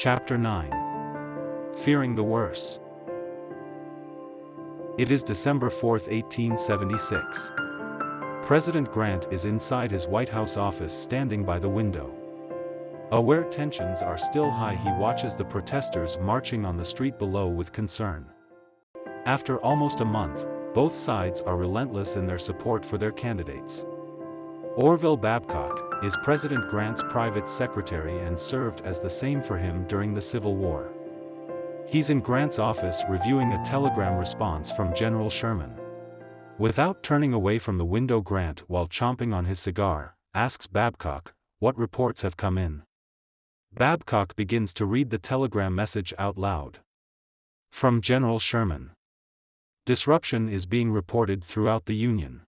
Chapter 9. Fearing the Worse. It is December 4, 1876. President Grant is inside his White House office standing by the window. Aware tensions are still high, he watches the protesters marching on the street below with concern. After almost a month, both sides are relentless in their support for their candidates. Orville Babcock is President Grant's private secretary and served as the same for him during the Civil War. He's in Grant's office reviewing a telegram response from General Sherman. Without turning away from the window, Grant, while chomping on his cigar, asks Babcock, "What reports have come in?" Babcock begins to read the telegram message out loud. From General Sherman. Disruption is being reported throughout the Union.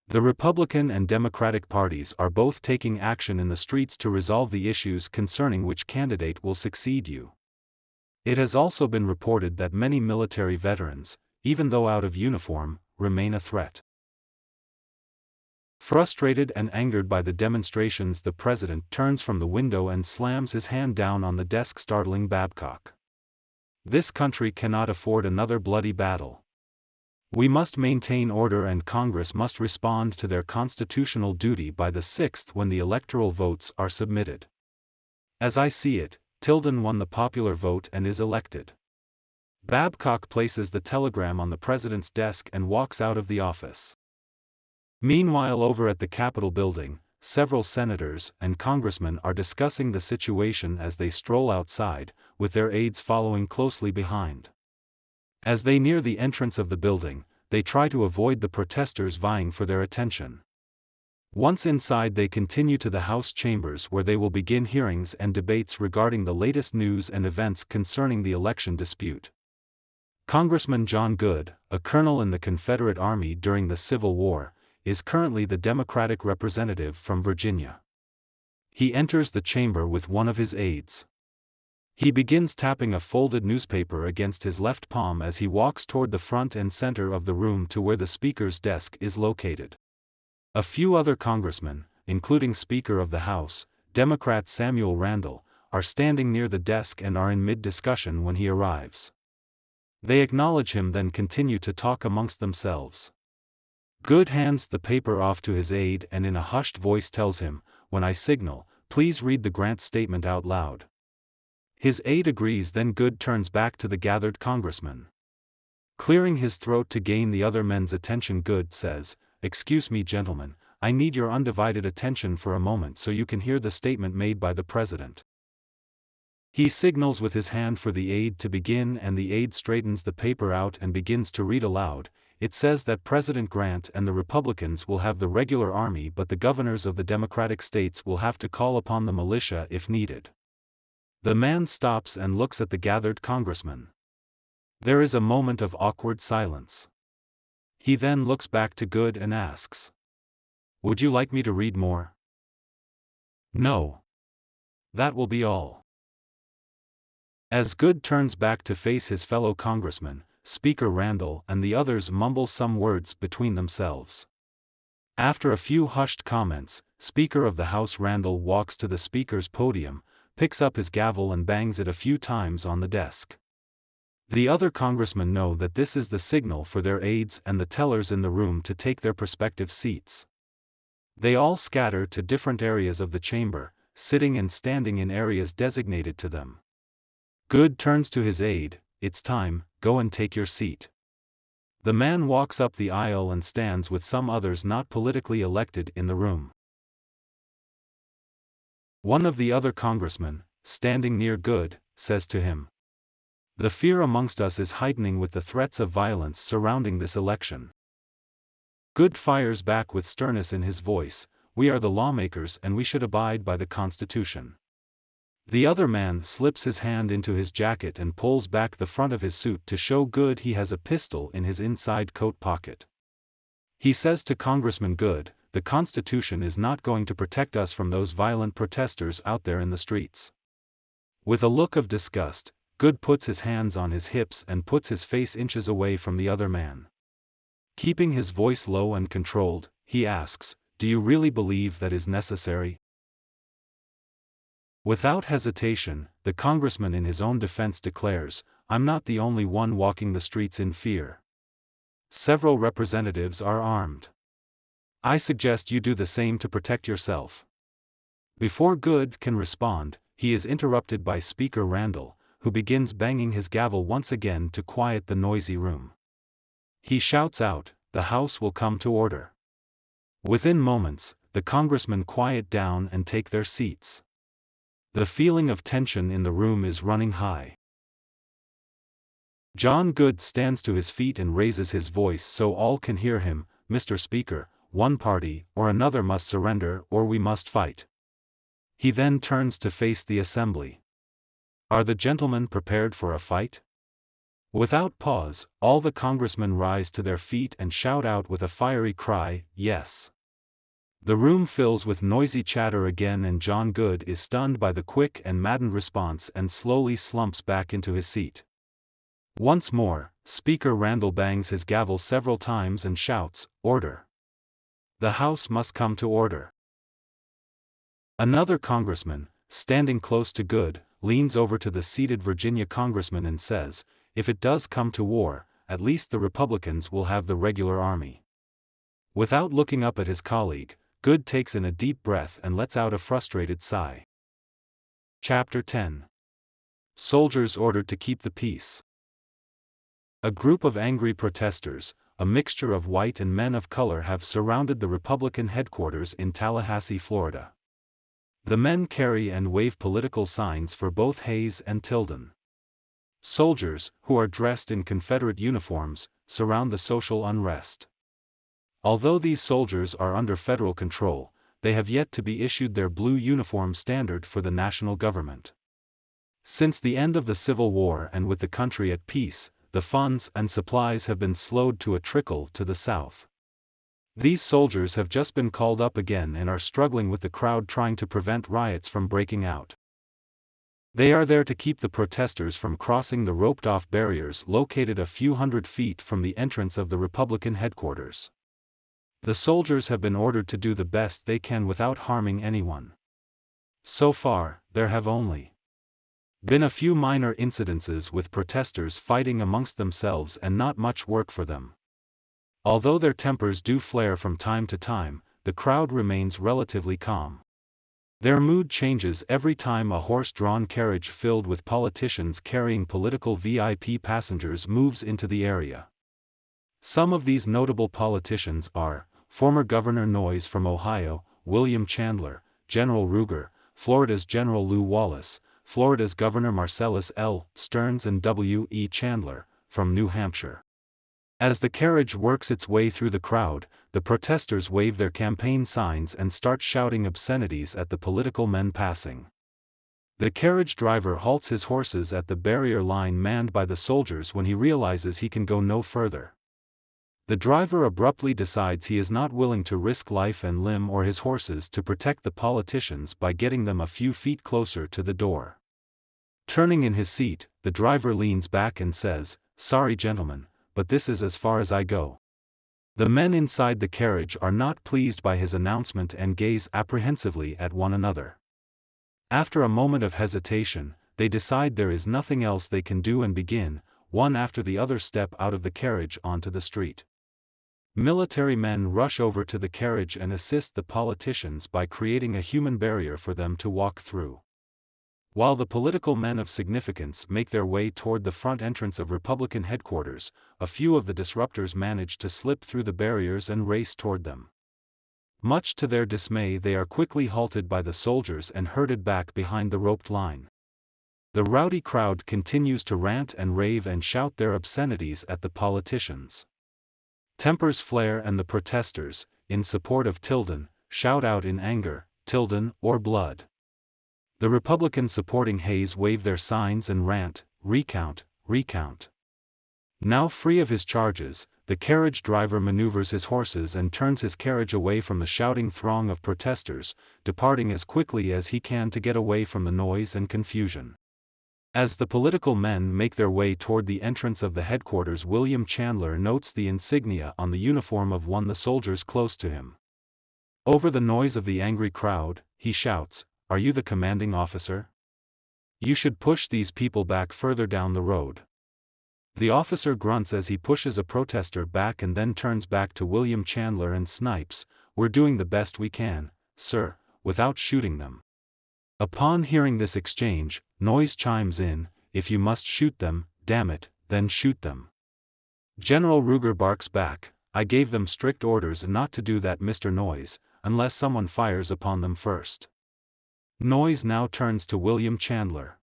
The Republican and Democratic parties are both taking action in the streets to resolve the issues concerning which candidate will succeed you. It has also been reported that many military veterans, even though out of uniform, remain a threat. Frustrated and angered by the demonstrations, the president turns from the window and slams his hand down on the desk, startling Babcock. This country cannot afford another bloody battle. We must maintain order, and Congress must respond to their constitutional duty by the 6th when the electoral votes are submitted. As I see it, Tilden won the popular vote and is elected. Babcock places the telegram on the president's desk and walks out of the office. Meanwhile, over at the Capitol building, several senators and congressmen are discussing the situation as they stroll outside, with their aides following closely behind. As they near the entrance of the building, they try to avoid the protesters vying for their attention. Once inside, they continue to the House chambers, where they will begin hearings and debates regarding the latest news and events concerning the election dispute. Congressman John Good, a colonel in the Confederate Army during the Civil War, is currently the Democratic representative from Virginia. He enters the chamber with one of his aides. He begins tapping a folded newspaper against his left palm as he walks toward the front and center of the room to where the Speaker's desk is located. A few other congressmen, including Speaker of the House, Democrat Samuel Randall, are standing near the desk and are in mid-discussion when he arrives. They acknowledge him, then continue to talk amongst themselves. Good hands the paper off to his aide and in a hushed voice tells him, "When I signal, please read the Grant statement out loud." His aide agrees, then Good turns back to the gathered congressmen. Clearing his throat to gain the other men's attention, Good says, "Excuse me, gentlemen, I need your undivided attention for a moment so you can hear the statement made by the president." He signals with his hand for the aide to begin, and the aide straightens the paper out and begins to read aloud. It says that President Grant and the Republicans will have the regular army, but the governors of the Democratic states will have to call upon the militia if needed. The man stops and looks at the gathered congressmen. There is a moment of awkward silence. He then looks back to Good and asks, "Would you like me to read more?" "No. That will be all." As Good turns back to face his fellow congressman, Speaker Randall and the others mumble some words between themselves. After a few hushed comments, Speaker of the House Randall walks to the Speaker's podium, picks up his gavel and bangs it a few times on the desk. The other congressmen know that this is the signal for their aides and the tellers in the room to take their prospective seats. They all scatter to different areas of the chamber, sitting and standing in areas designated to them. Good turns to his aide, "It's time, go and take your seat." The man walks up the aisle and stands with some others not politically elected in the room. One of the other congressmen, standing near Good, says to him, "The fear amongst us is heightening with the threats of violence surrounding this election." Good fires back with sternness in his voice, "We are the lawmakers and we should abide by the Constitution." The other man slips his hand into his jacket and pulls back the front of his suit to show Good he has a pistol in his inside coat pocket. He says to Congressman Good, "The Constitution is not going to protect us from those violent protesters out there in the streets." With a look of disgust, Good puts his hands on his hips and puts his face inches away from the other man. Keeping his voice low and controlled, he asks, "Do you really believe that is necessary?" Without hesitation, the congressman in his own defense declares, "I'm not the only one walking the streets in fear. Several representatives are armed. I suggest you do the same to protect yourself." Before Good can respond, he is interrupted by Speaker Randall, who begins banging his gavel once again to quiet the noisy room. He shouts out, "The House will come to order." Within moments, the congressmen quiet down and take their seats. The feeling of tension in the room is running high. John Good stands to his feet and raises his voice so all can hear him, "Mr. Speaker, one party or another must surrender or we must fight." He then turns to face the assembly. "Are the gentlemen prepared for a fight?" Without pause, all the congressmen rise to their feet and shout out with a fiery cry, "Yes." The room fills with noisy chatter again and John Good is stunned by the quick and maddened response and slowly slumps back into his seat. Once more, Speaker Randall bangs his gavel several times and shouts, "Order! The House must come to order." Another congressman, standing close to Good, leans over to the seated Virginia congressman and says, "If it does come to war, at least the Republicans will have the regular army." Without looking up at his colleague, Good takes in a deep breath and lets out a frustrated sigh. Chapter 10. Soldiers ordered to keep the peace. A group of angry protesters, a mixture of white and men of color, have surrounded the Republican headquarters in Tallahassee, Florida. The men carry and wave political signs for both Hayes and Tilden. Soldiers, who are dressed in Confederate uniforms, surround the social unrest. Although these soldiers are under federal control, they have yet to be issued their blue uniform standard for the national government. Since the end of the Civil War and with the country at peace, the funds and supplies have been slowed to a trickle to the South. These soldiers have just been called up again and are struggling with the crowd trying to prevent riots from breaking out. They are there to keep the protesters from crossing the roped-off barriers located a few hundred feet from the entrance of the Republican headquarters. The soldiers have been ordered to do the best they can without harming anyone. So far, there have only been a few minor incidences with protesters fighting amongst themselves and not much work for them. Although their tempers do flare from time to time, the crowd remains relatively calm. Their mood changes every time a horse-drawn carriage filled with politicians carrying political VIP passengers moves into the area. Some of these notable politicians are former Governor Noyes from Ohio, William Chandler, General Ruger, Florida's General Lew Wallace, Florida's Governor Marcellus L. Stearns and W. E. Chandler, from New Hampshire. As the carriage works its way through the crowd, the protesters wave their campaign signs and start shouting obscenities at the political men passing. The carriage driver halts his horses at the barrier line manned by the soldiers when he realizes he can go no further. The driver abruptly decides he is not willing to risk life and limb or his horses to protect the politicians by getting them a few feet closer to the door. Turning in his seat, the driver leans back and says, "Sorry gentlemen, but this is as far as I go." The men inside the carriage are not pleased by his announcement and gaze apprehensively at one another. After a moment of hesitation, they decide there is nothing else they can do and begin, one after the other, step out of the carriage onto the street. Military men rush over to the carriage and assist the politicians by creating a human barrier for them to walk through. While the political men of significance make their way toward the front entrance of Republican headquarters, a few of the disruptors manage to slip through the barriers and race toward them. Much to their dismay, they are quickly halted by the soldiers and herded back behind the roped line. The rowdy crowd continues to rant and rave and shout their obscenities at the politicians. Tempers flare and the protesters, in support of Tilden, shout out in anger, "Tilden or blood." The Republicans supporting Hayes wave their signs and rant, "Recount, recount." Now free of his charges, the carriage driver maneuvers his horses and turns his carriage away from the shouting throng of protesters, departing as quickly as he can to get away from the noise and confusion. As the political men make their way toward the entrance of the headquarters, William Chandler notes the insignia on the uniform of one of the soldiers close to him. Over the noise of the angry crowd, he shouts, "Are you the commanding officer?" You should push these people back further down the road. The officer grunts as he pushes a protester back and then turns back to William Chandler and snipes, "We're doing the best we can, sir," without shooting them. Upon hearing this exchange, Noyes chimes in, "If you must shoot them, damn it, then shoot them." General Ruger barks back, "I gave them strict orders not to do that, Mr. Noyes, unless someone fires upon them first." Noyes now turns to William Chandler.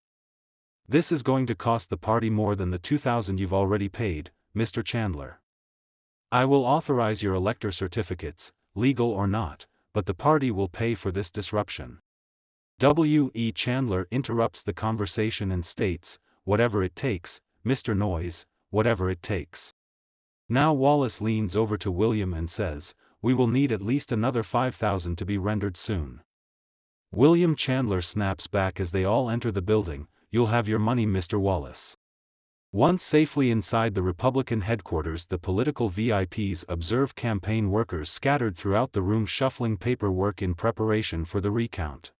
"This is going to cost the party more than the $2,000 you've already paid, Mr. Chandler. I will authorize your elector certificates, legal or not, but the party will pay for this disruption." W. E. Chandler interrupts the conversation and states, "Whatever it takes, Mr. Noyes, whatever it takes." Now Wallace leans over to William and says, "We will need at least another 5,000 to be rendered soon." William Chandler snaps back as they all enter the building, "You'll have your money, Mr. Wallace." Once safely inside the Republican headquarters, the political VIPs observe campaign workers scattered throughout the room shuffling paperwork in preparation for the recount.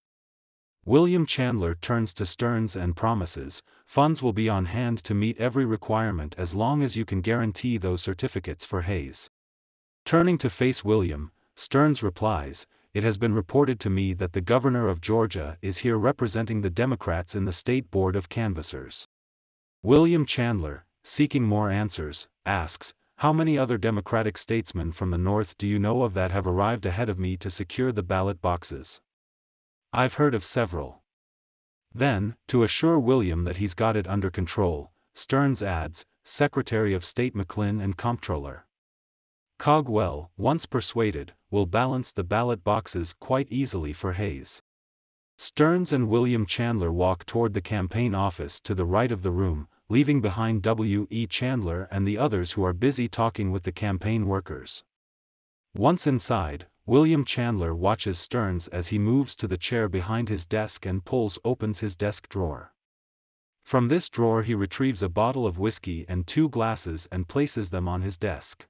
William Chandler turns to Stearns and promises, "Funds will be on hand to meet every requirement as long as you can guarantee those certificates for Hayes." Turning to face William, Stearns replies, "It has been reported to me that the governor of Georgia is here representing the Democrats in the State Board of Canvassers." William Chandler, seeking more answers, asks, "How many other Democratic statesmen from the North do you know of that have arrived ahead of me to secure the ballot boxes?" "I've heard of several." Then, to assure William that he's got it under control, Stearns adds, "Secretary of State McClin and Comptroller Cogwell, once persuaded, will balance the ballot boxes quite easily for Hayes." Stearns and William Chandler walk toward the campaign office to the right of the room, leaving behind W. E. Chandler and the others who are busy talking with the campaign workers. Once inside, William Chandler watches Stearns as he moves to the chair behind his desk and opens his desk drawer. From this drawer he retrieves a bottle of whiskey and 2 glasses and places them on his desk.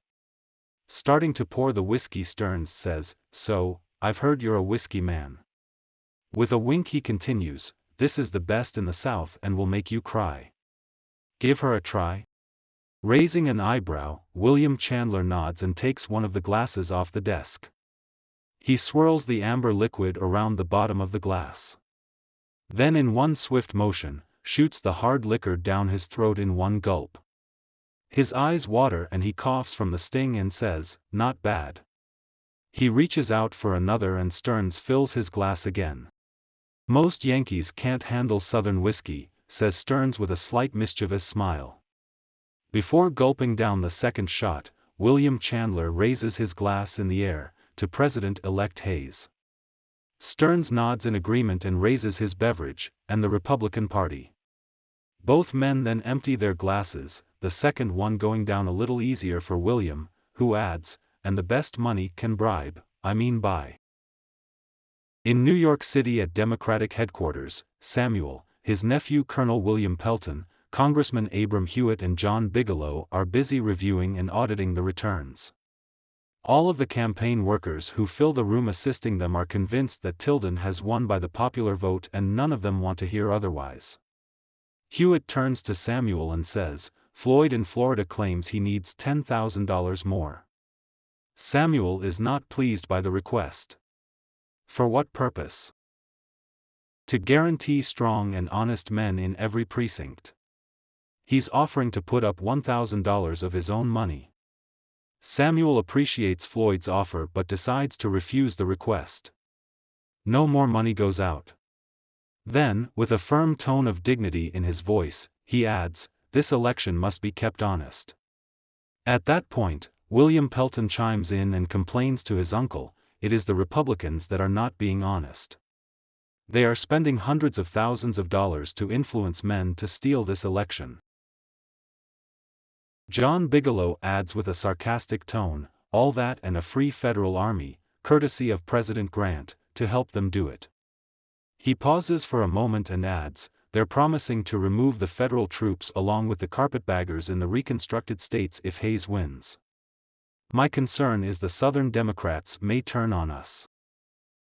Starting to pour the whiskey, Stearns says, "So, I've heard you're a whiskey man." With a wink he continues, "This is the best in the South and will make you cry. Give her a try?" Raising an eyebrow, William Chandler nods and takes one of the glasses off the desk. He swirls the amber liquid around the bottom of the glass. Then in one swift motion, shoots the hard liquor down his throat in one gulp. His eyes water and he coughs from the sting and says, "Not bad." He reaches out for another and Stearns fills his glass again. "Most Yankees can't handle Southern whiskey," says Stearns with a slight mischievous smile. Before gulping down the second shot, William Chandler raises his glass in the air, "To President-elect Hayes." Stearns nods in agreement and raises his beverage, "And the Republican Party." Both men then empty their glasses, the second one going down a little easier for William, who adds, "And the best money can buy." In New York City at Democratic headquarters, Samuel, his nephew Colonel William Pelton, Congressman Abram Hewitt and John Bigelow are busy reviewing and auditing the returns. All of the campaign workers who fill the room assisting them are convinced that Tilden has won by the popular vote and none of them want to hear otherwise. Hewitt turns to Samuel and says, "Floyd in Florida claims he needs $10,000 more." Samuel is not pleased by the request. For what purpose? To guarantee strong and honest men in every precinct. He's offering to put up $1,000 of his own money. Samuel appreciates Floyd's offer but decides to refuse the request. No more money goes out. Then, with a firm tone of dignity in his voice, he adds, "This election must be kept honest." At that point, William Pelton chimes in and complains to his uncle, "It is the Republicans that are not being honest. They are spending hundreds of thousands of dollars to influence men to steal this election." John Bigelow adds with a sarcastic tone, "All that and a free federal army, courtesy of President Grant, to help them do it." He pauses for a moment and adds, "They're promising to remove the federal troops along with the carpetbaggers in the reconstructed states if Hayes wins. My concern is the Southern Democrats may turn on us."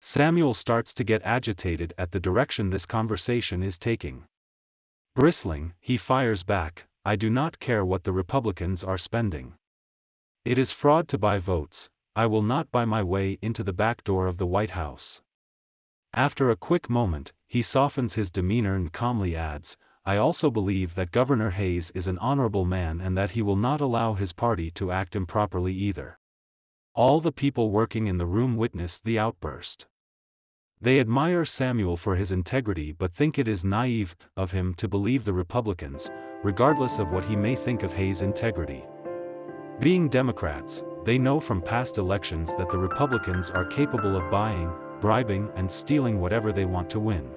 Samuel starts to get agitated at the direction this conversation is taking. Bristling, he fires back, "I do not care what the Republicans are spending. It is fraud to buy votes. I will not buy my way into the back door of the White House." After a quick moment, he softens his demeanor and calmly adds, "I also believe that Governor Hayes is an honorable man and that he will not allow his party to act improperly either." All the people working in the room witness the outburst. They admire Samuel for his integrity but think it is naive of him to believe the Republicans, regardless of what he may think of Hayes' integrity. Being Democrats, they know from past elections that the Republicans are capable of buying, bribing and stealing whatever they want to win.